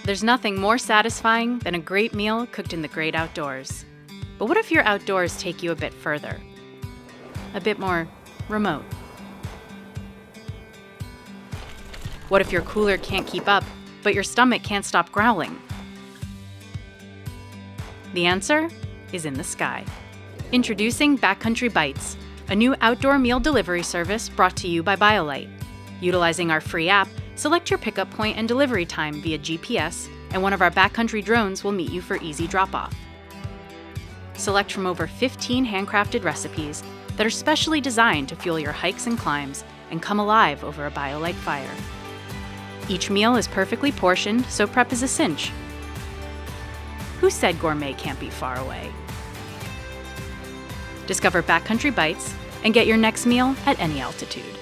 There's nothing more satisfying than a great meal cooked in the great outdoors. But what if your outdoors take you a bit further? A bit more remote? What if your cooler can't keep up, but your stomach can't stop growling? The answer is in the sky. Introducing Backcountry Bites, a new outdoor meal delivery service brought to you by BioLite. Utilizing our free app, select your pickup point and delivery time via GPS, and one of our backcountry drones will meet you for easy drop-off. Select from over 15 handcrafted recipes that are specially designed to fuel your hikes and climbs and come alive over a BioLite fire. Each meal is perfectly portioned, so prep is a cinch. Who said gourmet can't be far away? Discover Backcountry Bites and get your next meal at any altitude.